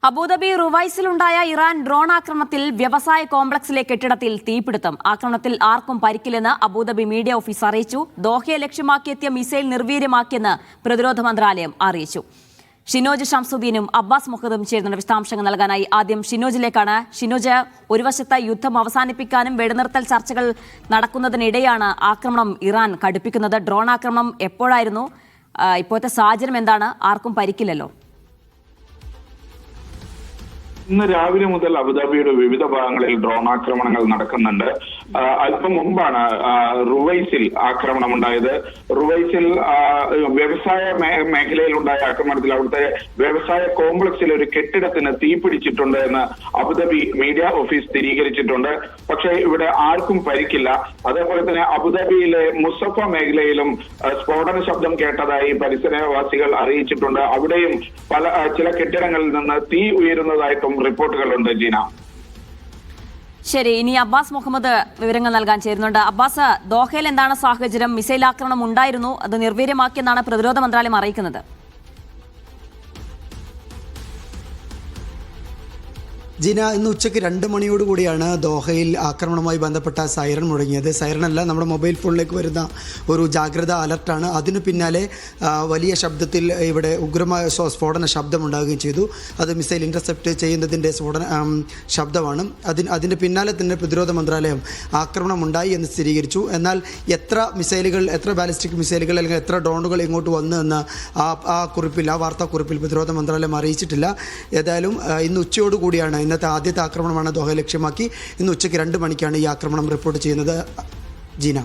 Abu Dhabi റുവൈസിലുണ്ടായ Iran drone ആക്രമണത്തിൽ വ്യവസായ കോംപ്ലക്സിലെ കെട്ടിടത്തിൽ തീപിടുത്തം. ആക്രമണത്തിൽ ആർക്കും പരിക്കില്ലെന്ന് അബുദാബി മീഡിയ ഓഫീസ് അറിയിച്ചു. ദോഹയെ ലക്ഷ്യമാക്കിയെത്തിയ മിസൈൽ നിർവീര്യമാക്കിയെന്ന് പ്രതിരോധ മന്ത്രാലയം അറിയിച്ചു. ഷിനോജ് ഷംസുദ്ദീനും അബ്ബാസ് മുഹമ്മദും ചേരുന്ന വിശദാംശങ്ങൾ നൽകാനായി ആദ്യം ഷിനോജിലേക്കാണ്. ഷിനോജ്, ഒരു വശത്ത് യുദ്ധം അവസാനിപ്പിക്കാനും വെടിനിർത്തൽ ചർച്ചകൾ നടക്കുന്നതിനിടെയാണ് ആക്രമണം ഇറാൻ കടുപ്പിക്കുന്നത്. ഡ്രോൺ ആക്രമണം എപ്പോഴായിരുന്നു? ഇപ്പോഴത്തെ സാഹചര്യം എന്താണ്? ആർക്കും പരിക്കില്ലല്ലോ. ഇന്ന് രാവിലെ മുതൽ അബുദാബിയുടെ വിവിധ ഭാഗങ്ങളിൽ ഡ്രോൺ ആക്രമണങ്ങൾ നടക്കുന്നുണ്ട്. അല്പം മുമ്പാണ് റുവൈസിൽ ആക്രമണം ഉണ്ടായത്. റുവൈസിൽ വ്യവസായ മേഖലയിൽ ഉണ്ടായ ആക്രമണത്തിൽ അവിടുത്തെ വ്യവസായ കോംപ്ലക്സിൽ ഒരു കെട്ടിടത്തിന് തീപിടിച്ചിട്ടുണ്ട് എന്ന് അബുദാബി മീഡിയ ഓഫീസ് സ്ഥിരീകരിച്ചിട്ടുണ്ട്. പക്ഷേ ഇവിടെ ആർക്കും പരിക്കില്ല. അതേപോലെ തന്നെ അബുദാബിയിലെ മുസഫ മേഖലയിലും സ്ഫോടന ശബ്ദം കേട്ടതായി പരിസരവാസികൾ അറിയിച്ചിട്ടുണ്ട്. അവിടെയും ചില കെട്ടിടങ്ങളിൽ നിന്ന് തീ ഉയരുന്നതായിട്ടും റിപ്പോർട്ടുകളുണ്ട്. ജീന, ശരി. ഇനി അബ്ബാസ് മുഹമ്മദ് വിവരങ്ങൾ നൽകാൻ ചേരുന്നുണ്ട്. അബ്ബാസ്, ദോഹയിൽ എന്താണ് സാഹചര്യം? മിസൈൽ ആക്രമണം ഉണ്ടായിരുന്നു, അത് നിർവീര്യമാക്കിയെന്നാണ് പ്രതിരോധ മന്ത്രാലയം അറിയിക്കുന്നത്. ജിന, ഇന്ന് ഉച്ചയ്ക്ക് 2 മണിയോടുകൂടിയാണ് ദോഹയിൽ ആക്രമണവുമായി ബന്ധപ്പെട്ട സൈറൺ മുഴങ്ങിയത്. സൈറണല്ല, നമ്മുടെ മൊബൈൽ ഫോണിലേക്ക് വരുന്ന ഒരു ജാഗ്രതാ അലർട്ടാണ്. അതിനു പിന്നാലെ വലിയ ശബ്ദത്തിൽ ഇവിടെ ഉഗ്രമായ സ്ഫോടന ശബ്ദമുണ്ടാകുകയും ചെയ്തു. അത് മിസൈൽ ഇൻ്റർസെപ്റ്റ് ചെയ്യുന്നതിൻ്റെ ശബ്ദമാണ്. അതിൻ്റെ പിന്നാലെ തന്നെ പ്രതിരോധ മന്ത്രാലയം ആക്രമണം ഉണ്ടായി എന്ന് സ്ഥിരീകരിച്ചു. എന്നാൽ എത്ര ബാലിസ്റ്റിക് മിസൈലുകൾ അല്ലെങ്കിൽ എത്ര ഡ്രോണുകൾ ഇങ്ങോട്ട് വന്നു എന്ന് ആ വാർത്താക്കുറിപ്പിൽ പ്രതിരോധ മന്ത്രാലയം അറിയിച്ചിട്ടില്ല. ഏതായാലും ഇന്ന് ഉച്ചയോടുകൂടിയാണ് ഇന്നത്തെ ആദ്യത്തെ ആക്രമണമാണ് ദോഹ ലക്ഷ്യമാക്കി. ഇന്ന് ഉച്ചയ്ക്ക് 2 മണിക്കാണ് ഈ ആക്രമണം റിപ്പോർട്ട് ചെയ്യുന്നത്. ജീന.